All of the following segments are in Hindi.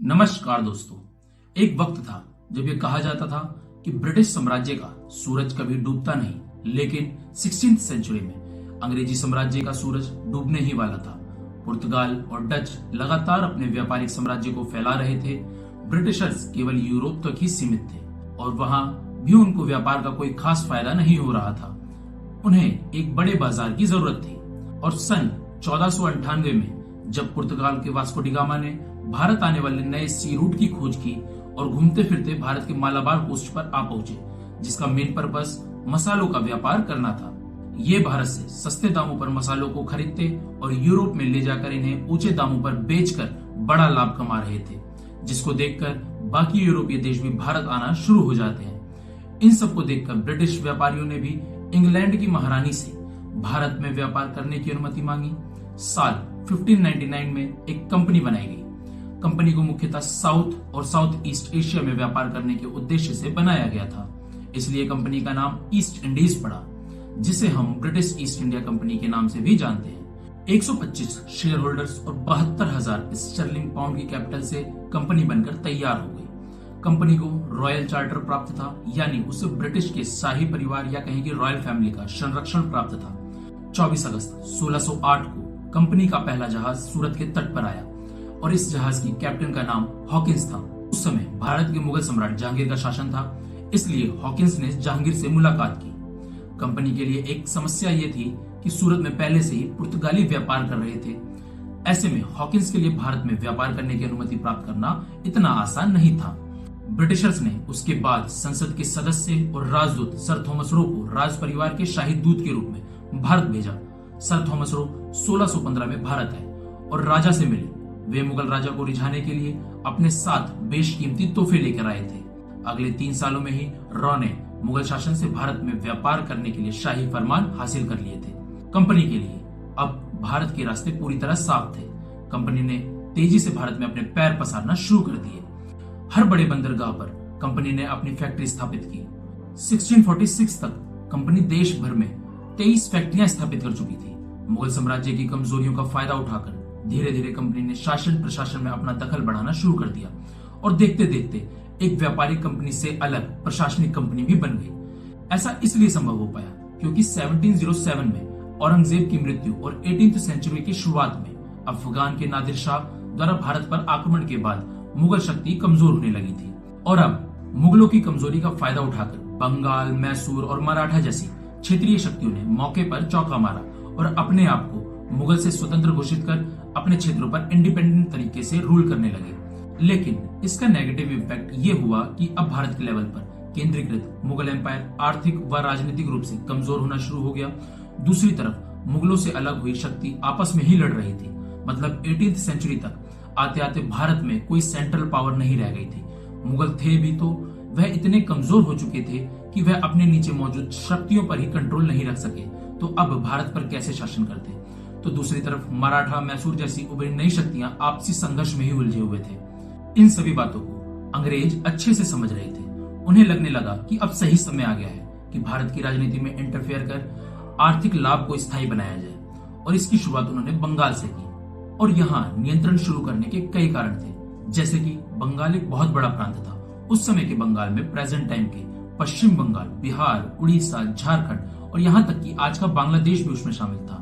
नमस्कार दोस्तों। एक वक्त था जब यह कहा जाता था कि ब्रिटिश साम्राज्य का सूरज कभी डूबता नहीं, लेकिन 16th सेंचुरी में अंग्रेजी साम्राज्य का सूरज डूबने ही वाला था। पुर्तगाल और डच लगातार अपने व्यापारिक साम्राज्य को फैला रहे थे। ब्रिटिशर्स केवल यूरोप तक ही सीमित थे और वहां भी उनको व्यापार का कोई खास फायदा नहीं हो रहा था। उन्हें एक बड़े बाजार की जरूरत थी और सन 1498 में जब पुर्तगाल के वास्को डी गामा ने भारत आने वाले नए सी रूट की खोज की और घूमते फिरते भारत के मालाबार कोस्ट पर आ पहुंचे, जिसका मेन पर्पस मसालों का व्यापार करना था। ये भारत से सस्ते दामों पर मसालों को खरीदते और यूरोप में ले जाकर इन्हें ऊंचे दामों पर बेचकर बड़ा लाभ कमा रहे थे, जिसको देखकर बाकी यूरोपीय देश भी भारत आना शुरू हो जाते हैं। इन सबको देखकर ब्रिटिश व्यापारियों ने भी इंग्लैंड की महारानी से भारत में व्यापार करने की अनुमति मांगी। साल 1599 में एक कंपनी बनाई गई। कंपनी को मुख्यतः साउथ और साउथ ईस्ट एशिया में व्यापार करने के उद्देश्य से बनाया गया था, इसलिए कंपनी का नाम ईस्ट इंडीज पड़ा, जिसे हम ब्रिटिश ईस्ट इंडिया कंपनी के नाम से भी जानते हैं। 125 शेयर होल्डर्स और 72,000 स्टर्लिंग पाउंड की कैपिटल से कंपनी बनकर तैयार हो गई। कंपनी को रॉयल चार्टर प्राप्त था, यानी उसे ब्रिटिश के शाही परिवार या कहें कि रॉयल फैमिली का संरक्षण प्राप्त था। 24 अगस्त 1608 को कंपनी का पहला जहाज सूरत के तट पर आया और इस जहाज की कैप्टन का नाम हॉकिंस था। उस समय भारत के मुगल सम्राट जहांगीर का शासन था, इसलिए हॉकिंस ने जहांगीर से मुलाकात की। कंपनी के लिए एक समस्या ये थी कि सूरत में पहले से ही पुर्तगाली व्यापार कर रहे थे। ऐसे में हॉकिंस के लिए भारत में व्यापार करने की अनुमति प्राप्त करना इतना आसान नहीं था। ब्रिटिशर्स ने उसके बाद संसद के सदस्य और राजदूत सर थॉमस रो को राज परिवार के शाही दूत के रूप में भारत भेजा। सर थॉमस रो 1615 में भारत आए और राजा से मिले। वे मुगल राजा को रिझाने के लिए अपने साथ बेशकीमती तोहफे लेकर आए थे। अगले 3 सालों में ही रॉ ने मुगल शासन से भारत में व्यापार करने के लिए शाही फरमान हासिल कर लिए थे। कंपनी के लिए अब भारत के रास्ते पूरी तरह साफ थे। कंपनी ने तेजी से भारत में अपने पैर पसारना शुरू कर दिए। हर बड़े बंदरगाह पर कंपनी ने अपनी फैक्ट्री स्थापित की। 1646 तक कंपनी देश भर में 23 फैक्ट्रियां स्थापित कर चुकी थी। मुगल साम्राज्य की कमजोरियों का फायदा उठाकर धीरे धीरे कंपनी ने शासन प्रशासन में अपना दखल बढ़ाना शुरू कर दिया और देखते देखते एक व्यापारिक कंपनी से अलग प्रशासनिक कंपनी भी बन गई। ऐसा इसलिए संभव हो पाया क्योंकि 1707 में औरंगजेब की मृत्यु और 18th सेंचुरी की शुरुआत में अफगान के नादिर शाह द्वारा भारत पर आक्रमण के बाद मुगल शक्ति कमजोर होने लगी थी और अब मुगलों की कमजोरी का फायदा उठाकर बंगाल, मैसूर और मराठा जैसी क्षेत्रीय शक्तियों ने मौके पर चौका मारा और अपने आप को मुगल से स्वतंत्र घोषित कर अपने क्षेत्रों पर इंडिपेंडेंट तरीके से रूल करने लगे। लेकिन इसका नेगेटिव इम्पैक्ट ये हुआ कि अब भारत के लेवल पर केंद्रीकृत मुगल एम्पायर आर्थिक व राजनीतिक रूप से कमजोर होना शुरू हो गया। दूसरी तरफ मुगलों से अलग हुई शक्ति आपस में ही लड़ रही थी। मतलब 18th सेंचुरी तक आते आते भारत में कोई सेंट्रल पावर नहीं रह गई थी। मुगल थे भी तो वह इतने कमजोर हो चुके थे कि वह अपने नीचे मौजूद शक्तियों पर ही कंट्रोल नहीं रख सके, तो अब भारत पर कैसे शासन करते। तो दूसरी तरफ मराठा, मैसूर जैसी उभरी नई शक्तियां आपसी संघर्ष में ही उलझे हुए थे। इन सभी बातों को अंग्रेज अच्छे से समझ रहे थे। उन्हें लगने लगा कि अब सही समय आ गया है कि भारत की राजनीति में इंटरफेयर कर आर्थिक लाभ को स्थायी बनाया जाए, और इसकी शुरुआत उन्होंने बंगाल से की। और यहाँ नियंत्रण शुरू करने के कई कारण थे, जैसे कि बंगाल एक बहुत बड़ा प्रांत था। उस समय के बंगाल में प्रेजेंट टाइम के पश्चिम बंगाल, बिहार, उड़ीसा, झारखंड और यहाँ तक कि आज का बांग्लादेश भी उसमें शामिल था।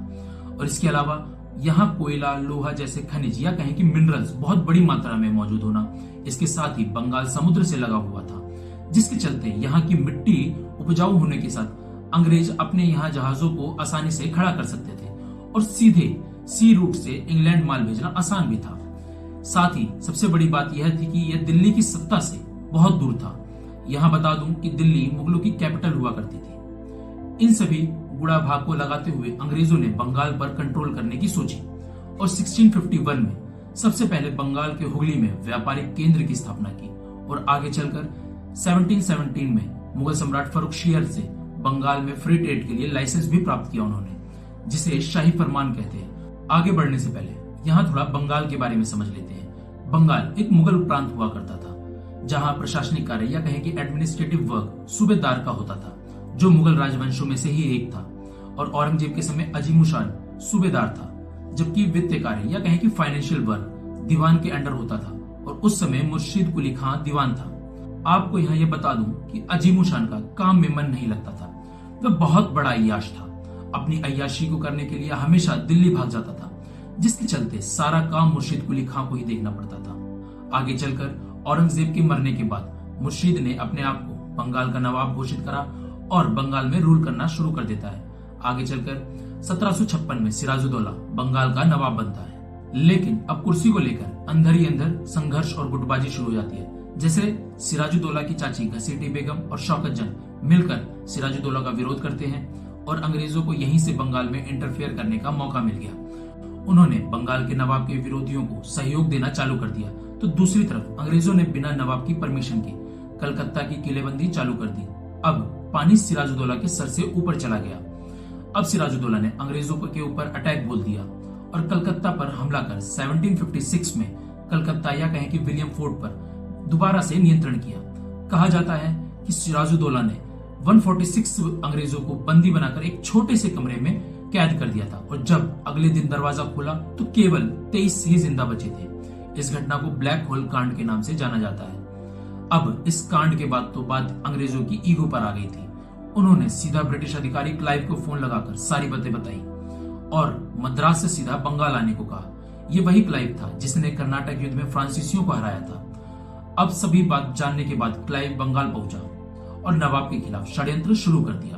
और इसके अलावा यहाँ कोयला, लोहा जैसे खनिज या कहें कि मिनरल्स बहुत बड़ी मात्रा में मौजूद होना, इसके साथ ही बंगाल समुद्र से लगा हुआ था, जिसके चलते यहाँ की मिट्टी उपजाऊ होने के साथ अंग्रेज अपने यहाँ जहाजों को आसानी से खड़ा कर सकते थे और सीधे सी रूट से इंग्लैंड माल भेजना आसान भी था। साथ ही सबसे बड़ी बात यह थी कि यह दिल्ली की सत्ता से बहुत दूर था। यहाँ बता दूं कि दिल्ली मुगलों की कैपिटल हुआ करती थी। इन सभी गुड़ा भाग को लगाते हुए अंग्रेजों ने बंगाल पर कंट्रोल करने की सोची और 1651 में सबसे पहले बंगाल के हुगली में व्यापारिक केंद्र की स्थापना की और आगे चलकर 1717 में मुगल सम्राट फर्रुखशियर से बंगाल में फ्री ट्रेड के लिए लाइसेंस भी प्राप्त किया उन्होंने, जिसे शाही फरमान कहते हैं। आगे बढ़ने से पहले यहाँ थोड़ा बंगाल के बारे में समझ लेते हैं। बंगाल एक मुगल प्रांत हुआ करता था, जहाँ प्रशासनिक कार्य या कहें कि एडमिनिस्ट्रेटिव वर्क सूबेदार का होता था, जो मुगल राजवंशों में से ही एक था। और औरंगजेब के समय अजीमुशान सूबेदार था, जबकि वित्तीय कार्य या कहें कि फाइनेंशियल वर्क दीवान के अंडर होता था। और उस समय मुर्शीद कुली खां दीवान था। आपको यहाँ ये बता दूं कि अजीम शान का काम में मन नहीं लगता था। वह बहुत बड़ा अय्याश था। अपनी अय्याशी को करने के लिए हमेशा दिल्ली भाग जाता था, जिसके चलते सारा काम मुर्शीद कुली खां को ही देखना पड़ता था। आगे चलकर औरंगजेब के मरने के बाद मुर्शीद ने अपने आप को बंगाल का नवाब घोषित करा और बंगाल में रूल करना शुरू कर देता है। आगे चलकर 1756 में सिराजुद्दौला बंगाल का नवाब बनता है। लेकिन अब कुर्सी को लेकर अंदर ही अंदर संघर्ष और गुटबाजी शुरू हो जाती है। जैसे सिराजुद्दौला की चाची घसीटी बेगम और शौकत जंग मिलकर सिराजुद्दौला का विरोध करते हैं और अंग्रेजों को यहीं से बंगाल में इंटरफेयर करने का मौका मिल गया। उन्होंने बंगाल के नवाब के विरोधियों को सहयोग देना चालू कर दिया, तो दूसरी तरफ अंग्रेजों ने बिना नवाब की परमिशन के कलकत्ता की किलेबंदी चालू कर दी। अब पानी सिराजुद्दौला के सर से ऊपर चला गया। अब सिराजुद्दौला ने अंग्रेजों के ऊपर अटैक बोल दिया और कलकत्ता पर हमला कर 1756 में कलकत्ता या कहें कि विलियम फोर्ट पर दोबारा से नियंत्रण किया। कहा जाता है कि सिराजुद्दौला ने 146 अंग्रेजों को बंदी बनाकर एक छोटे से कमरे में कैद कर दिया था और जब अगले दिन दरवाजा खोला तो केवल 23 ही जिंदा बचे थे। इस घटना को ब्लैक होल कांड के नाम से जाना जाता है। अब इस कांड के बाद तो बात अंग्रेजों की ईगो पर आ गई थी। उन्होंने सीधा ब्रिटिश अधिकारी क्लाइव को फोन लगाकर सारी बातें बताई और मद्रास से सीधा बंगाल आने को कहा। ये वही क्लाइव था जिसने कर्नाटक युद्ध में फ्रांसीसियों को हराया था। अब सभी बात जानने के बाद क्लाइव बंगाल पहुंचा और नवाब के खिलाफ षड्यंत्र शुरू कर दिया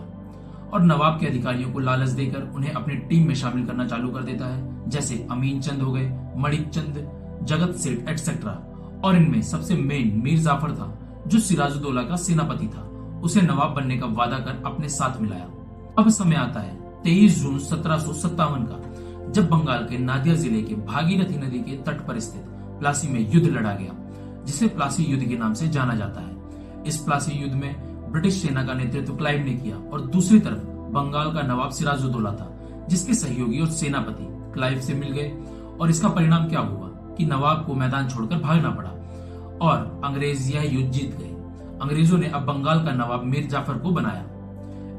और नवाब के अधिकारियों को लालच देकर उन्हें अपनी टीम में शामिल करना चालू कर देता है, जैसे अमीन चंद हो गए, मणिक चंद, जगत सेठ एटसेट्रा। और इनमें सबसे मेन मीर जाफर था, जो सिराजुद्दौला का सेनापति था। उसे नवाब बनने का वादा कर अपने साथ मिलाया। अब समय आता है 23 जून 1757 का, जब बंगाल के नादिया जिले के भागीरथी नदी के तट पर स्थित प्लासी में युद्ध लड़ा गया, जिसे प्लासी युद्ध के नाम से जाना जाता है। इस प्लासी युद्ध में ब्रिटिश सेना का नेतृत्व क्लाइव ने किया और दूसरी तरफ बंगाल का नवाब सिराजुद्दौला था, जिसके सहयोगी और सेनापति क्लाइव से मिल गए। और इसका परिणाम क्या हुआ कि नवाब को मैदान छोड़कर भागना पड़ा और अंग्रेज यह युद्ध जीत गए। अंग्रेजों ने अब बंगाल का नवाब मीर जाफर को बनाया।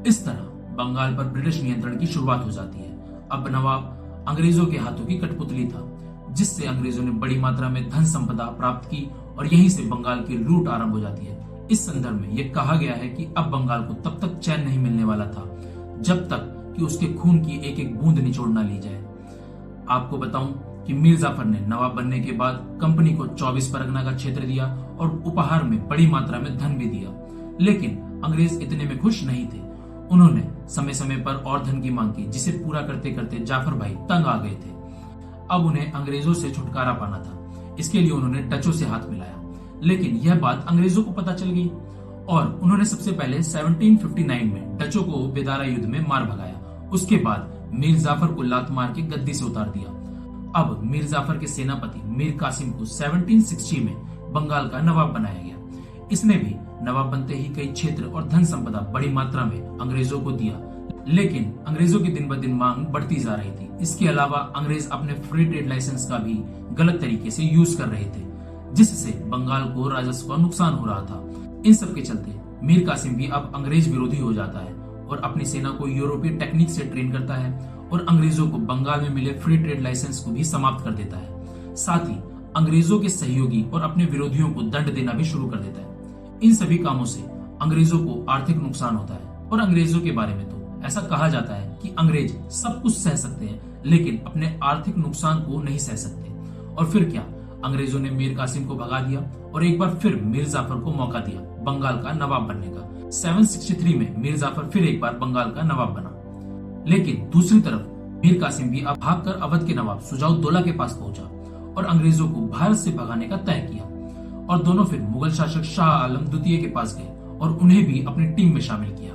इस तरह बंगाल पर ब्रिटिश नियंत्रण की शुरुआत हो जाती है। अब नवाब अंग्रेजों के हाथों की कठपुतली था, जिससे अंग्रेजों ने बड़ी मात्रा में धन संपदा प्राप्त की और यहीं से बंगाल की लूट आरंभ हो जाती है। इस संदर्भ में यह कहा गया है कि अब बंगाल को तब तक चैन नहीं मिलने वाला था जब तक कि उसके खून की एक एक बूंद निचोड़ ना ली जाए। आपको बताऊं कि मीर जाफर ने नवाब बनने के बाद कंपनी को 24 परगना का क्षेत्र दिया और उपहार में बड़ी मात्रा में धन भी दिया। लेकिन अंग्रेज इतने में खुश नहीं थे। उन्होंने समय समय पर और धन की मांग की, जिसे पूरा करते करते जाफर भाई तंग आ गए थे। अब उन्हें अंग्रेजों से छुटकारा पाना था। इसके लिए उन्होंने डचों से हाथ मिलाया, लेकिन यह बात अंग्रेजों को पता चल गई और उन्होंने सबसे पहले 1759 में डचों को बेदारा युद्ध में मार भगाया। उसके बाद मीर जाफर को लात मार के गद्दी से उतार दिया। अब मीर जाफर के सेनापति मीर कासिम को 1760 में बंगाल का नवाब बनाया गया। इसने भी नवाब बनते ही कई क्षेत्र और धन संपदा बड़ी मात्रा में अंग्रेजों को दिया, लेकिन अंग्रेजों की दिन ब दिन मांग बढ़ती जा रही थी। इसके अलावा अंग्रेज अपने फ्री ट्रेड लाइसेंस का भी गलत तरीके से यूज कर रहे थे, जिससे बंगाल को राजस्व का नुकसान हो रहा था। इन सब के चलते मीर कासिम भी अब अंग्रेज विरोधी हो जाता है और अपनी सेना को यूरोपीय टेक्निक से ट्रेन करता है और अंग्रेजों को बंगाल में मिले फ्री ट्रेड लाइसेंस को भी समाप्त कर देता है। साथ ही अंग्रेजों के सहयोगी और अपने विरोधियों को दंड देना भी शुरू कर देता है। इन सभी कामों से अंग्रेजों को आर्थिक नुकसान होता है और अंग्रेजों के बारे में तो ऐसा कहा जाता है कि अंग्रेज सब कुछ सह सकते हैं, लेकिन अपने आर्थिक नुकसान को नहीं सह सकते। और फिर क्या, अंग्रेजों ने मीर कासिम को भगा दिया और एक बार फिर मीर जाफर को मौका दिया बंगाल का नवाब बनने का। 763 में मीर जाफर फिर एक बार बंगाल का नवाब बना। लेकिन दूसरी तरफ मीर कासिम भी अब भागकर अवध के नवाब सुजाउद्दौला के पास पहुंचा और अंग्रेजों को भारत से भगाने का तय किया। और दोनों फिर मुगल शासक शाह आलम द्वितीय के पास गए और उन्हें भी अपनी टीम में शामिल किया।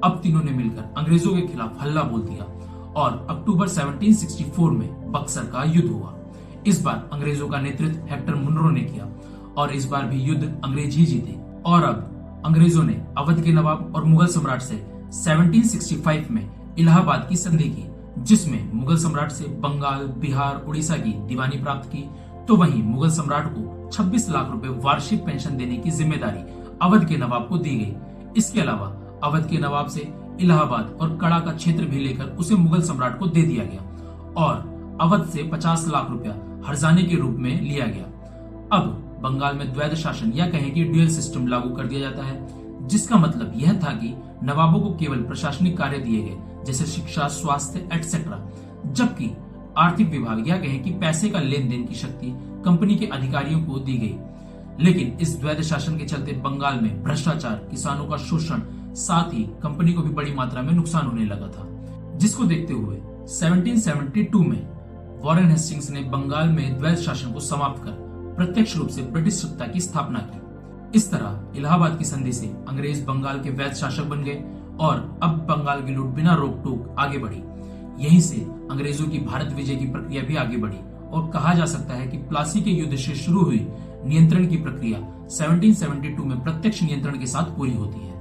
अब तीनों ने मिलकर अंग्रेजों के खिलाफ हल्ला बोल दिया और अक्टूबर 1764 में बक्सर का युद्ध हुआ। इस बार अंग्रेजों का नेतृत्व हेक्टर मुनरो ने किया और इस बार भी युद्ध अंग्रेज ही जीते। और अब अंग्रेजों ने अवध के नवाब और मुगल सम्राट से 1765 में इलाहाबाद की संधि की, जिसमें मुगल सम्राट से बंगाल, बिहार, उड़ीसा की दीवानी प्राप्त की, तो वहीं मुगल सम्राट को 26 लाख रुपए वार्षिक पेंशन देने की जिम्मेदारी अवध के नवाब को दी गई। इसके अलावा अवध के नवाब से इलाहाबाद और कड़ा का क्षेत्र भी लेकर उसे मुगल सम्राट को दे दिया गया और अवध से 50 लाख रुपया हर्जाने के रूप में लिया गया। अब बंगाल में द्वैध शासन या कहें कि ड्यूअल सिस्टम लागू कर दिया जाता है, जिसका मतलब यह था कि नवाबों को केवल प्रशासनिक कार्य दिए गए जैसे शिक्षा, स्वास्थ्य एटसेट्रा, जबकि आर्थिक विभाग या कहें कि पैसे का लेन देन की शक्ति कंपनी के अधिकारियों को दी गई। लेकिन इस द्वैध शासन के चलते बंगाल में भ्रष्टाचार, किसानों का शोषण, साथ ही कंपनी को भी बड़ी मात्रा में नुकसान होने लगा था, जिसको देखते हुए 1772 में वॉरेन हेस्टिंग्स ने बंगाल में द्वैध शासन को समाप्त कर प्रत्यक्ष रूप से ब्रिटिश सत्ता की स्थापना की। इस तरह इलाहाबाद की संधि से अंग्रेज बंगाल के वैध शासक बन गए और अब बंगाल की लूट बिना रोक टोक आगे बढ़ी। यहीं से अंग्रेजों की भारत विजय की प्रक्रिया भी आगे बढ़ी और कहा जा सकता है कि प्लासी के युद्ध से शुरू हुई नियंत्रण की प्रक्रिया 1772 में प्रत्यक्ष नियंत्रण के साथ पूरी होती है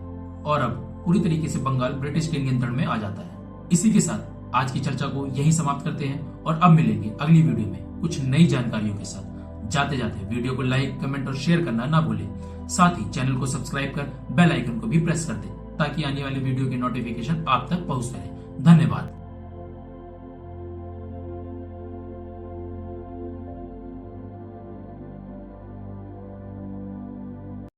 और अब पूरी तरीके से बंगाल ब्रिटिश के नियंत्रण में आ जाता है। इसी के साथ आज की चर्चा को यहीं समाप्त करते हैं और अब मिलेंगे अगली वीडियो में कुछ नई जानकारियों के साथ। जाते जाते वीडियो को लाइक, कमेंट और शेयर करना ना भूलें। साथ ही चैनल को सब्सक्राइब कर बेल आइकन को भी प्रेस कर दें ताकि आने वाली वीडियो के नोटिफिकेशन आप तक पहुंचते रहे। धन्यवाद।